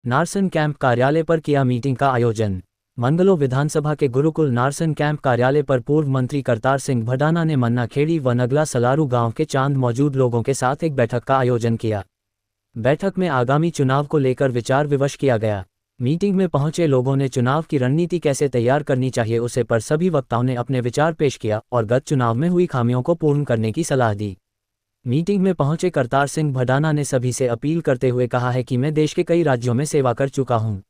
Narsan camp कार्यालय पर किया मीटिंग का आयोजन। मंगलो विधानसभा के गुरुकुल नारसन कैंप कार्यालय पर पूर्व मंत्री करतार सिंह भडाना ने मन्ना खेड़ी व नगला सलारू गांव के चांद मौजूद लोगों के साथ एक बैठक का आयोजन किया। बैठक में आगामी चुनाव को लेकर विचार विमर्श किया गया। मीटिंग में पहुंचे लोगों ने चुनाव की रणनीति कैसे तैयार करनी चाहिए उसे पर सभी वक्ताओं ने अपने विचार पेश किया और गत चुनाव में हुई खामियों को पूर्ण करने की सलाह दी। मीटिंग में पहुंचे करतार सिंह भडाना ने सभी से अपील करते हुए कहा है कि मैं देश के कई राज्यों में सेवा कर चुका हूं।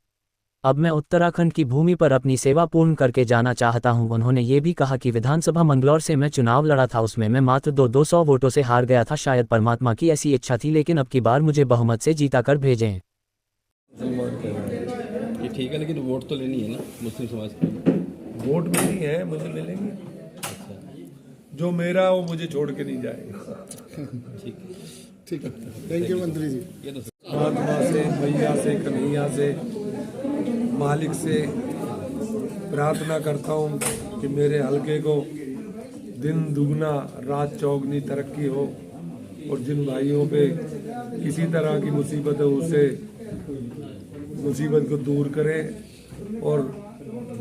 अब मैं उत्तराखंड की भूमि पर अपनी सेवा पूर्ण करके जाना चाहता हूं। उन्होंने ये भी कहा कि विधानसभा मंगलौर से मैं चुनाव लड़ा था, उसमें मैं मात्र 200 वोटों से हार गया था। शायद परमात्मा की ऐसी इच्छा थी, लेकिन अब की बार मुझे बहुमत से जीता कर भेजें। ये ठीक है, लेकिन वोट तो लेनी है ना मुस्लिम समाज की। वोट मिली है, मुझे मिलेंगे। जो मेरा वो मुझे छोड़ के नहीं जाएगा। ठीक है, थैंक यू मंत्री जी। ये तो आत्मा से, भैया से, कन्हैया से, मालिक से प्रार्थना करता हूँ कि मेरे हलके को दिन दुगना रात चौगनी तरक्की हो और जिन भाइयों पे किसी तरह की मुसीबत है उसे मुसीबत को दूर करें और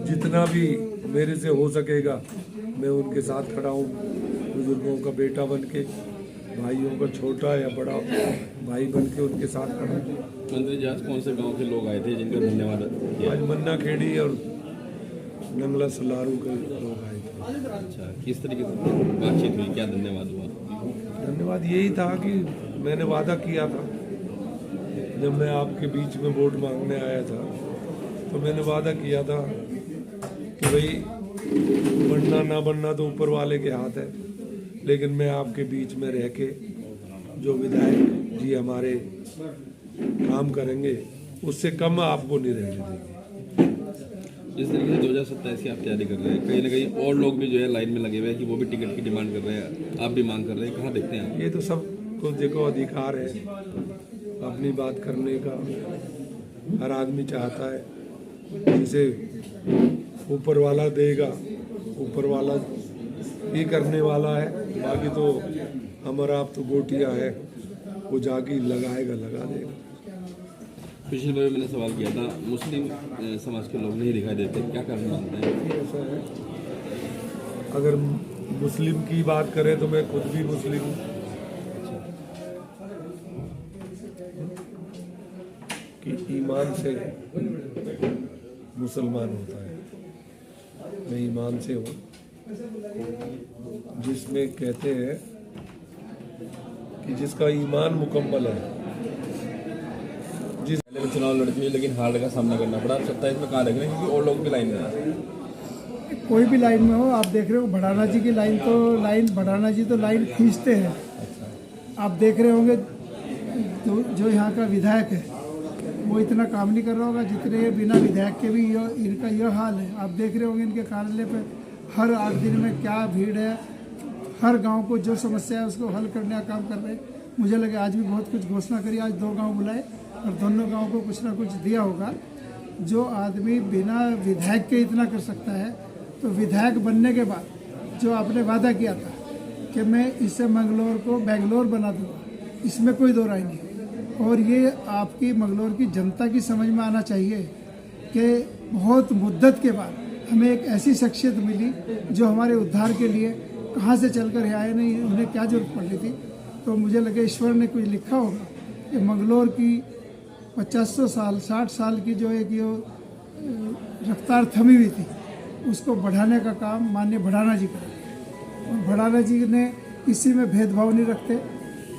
जितना भी मेरे से हो सकेगा मैं उनके साथ खड़ा हूँ। बुजुर्गों का बेटा बन के, भाइयों का छोटा या बड़ा भाई बन के उनके साथ खड़ा हूँ। मंत्री जी, आज कौन से गांव के लोग आए थे जिनका धन्यवाद किया? आज मन्ना खेड़ी और नंगला सलारू के लोग आए थे। अच्छा, किस तरीके से बातचीत हुई, क्या धन्यवाद हुआ? धन्यवाद यही था कि मैंने वादा किया था जब मैं आपके बीच में वोट मांगने आया था, तो मैंने वादा किया था कि भाई बनना ना बनना तो ऊपर वाले के हाथ है, लेकिन मैं आपके बीच में रह के जो विधायक जी हमारे काम करेंगे उससे कम आपको नहीं रहने देंगे। जिस तरीके से 2027 की आप तैयारी कर रहे हैं, कहीं ना कहीं और लोग भी जो है लाइन में लगे हुए हैं कि वो भी टिकट की डिमांड कर रहे हैं, आप भी मांग कर रहे हैं, कहाँ देखते हैं आप? ये तो सबको देखो अधिकार है अपनी बात करने का। हर आदमी चाहता है जिसे ऊपर वाला देगा, ऊपर वाला ही करने वाला है। बाकी तो हमारा आप तो गोटियां है, वो जाके लगा देगा। पिछली बार मैंने सवाल किया था, मुस्लिम समाज के लोग नहीं दिखाई देते, क्या कारण मानते हैं? ऐसा है, अगर मुस्लिम की बात करें तो मैं खुद भी मुस्लिम हूँ कि ईमान से मुसलमान होता है। मैं ईमान से हूँ, जिसमें कहते हैं कि जिसका ईमान मुकम्मल है, पहले भी चुनाव लड़ती है लेकिन हार का सामना करना पड़ा। 27 में कहाँ लग रहे हैं क्योंकि और लोग भी लाइन में हैं। कोई भी लाइन में हो, आप देख रहे हो भडाना जी की भडाना जी तो लाइन खींचते हैं। आप देख रहे होंगे जो यहाँ का विधायक है वो इतना काम नहीं कर रहा होगा जितने बिना विधायक के भी इनका यह हाल है। आप देख रहे होंगे इनके कार्यालय पे हर 8 दिन में क्या भीड़ है। हर गांव को जो समस्या है उसको हल करने का काम कर रहे हैं। मुझे लगे आज भी बहुत कुछ घोषणा करी, आज 2 गांव बुलाए और दोनों गांव को कुछ ना कुछ दिया होगा। जो आदमी बिना विधायक के इतना कर सकता है, तो विधायक बनने के बाद जो आपने वादा किया था कि मैं इससे मंगलौर को बेंगलोर बना दूंगा, इसमें कोई दो राय नहीं। और ये आपकी मंगलौर की जनता की समझ में आना चाहिए कि बहुत मुद्दत के बाद हमें एक ऐसी शख्सियत मिली जो हमारे उद्धार के लिए कहाँ से चलकर आए, नहीं उन्हें क्या जरूरत पड़ रही थी। तो मुझे लगे ईश्वर ने कुछ लिखा होगा कि मंगलौर की 50 साल 60 साल की जो एक ये रफ्तार थमी हुई थी उसको बढ़ाने का काम माननीय भडाना जी करेंगे। और भडाना जी ने किसी में भेदभाव नहीं रखते,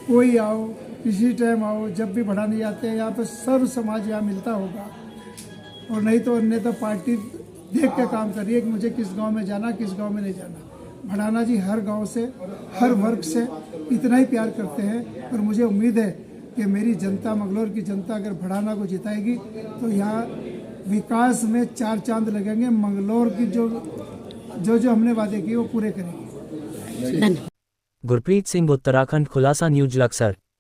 कोई आओ किसी टाइम आओ, जब भी भडाना जी आते हैं यहाँ पे सर्व समाज यहाँ मिलता होगा। और नहीं तो अन्यथा पार्टी देख के काम कर रही है कि मुझे किस गांव में जाना किस गांव में नहीं जाना। भडाना जी हर गांव से हर वर्ग से इतना ही प्यार करते हैं और मुझे उम्मीद है कि मेरी जनता, मंगलौर की जनता अगर भडाना को जिताएगी तो यहाँ विकास में 4 चांद लगेंगे। मंगलौर की जो हमने वादे किए वो पूरे करेंगे। गुरप्रीत सिंह, उत्तराखंड खुलासा न्यूज, लक्सर।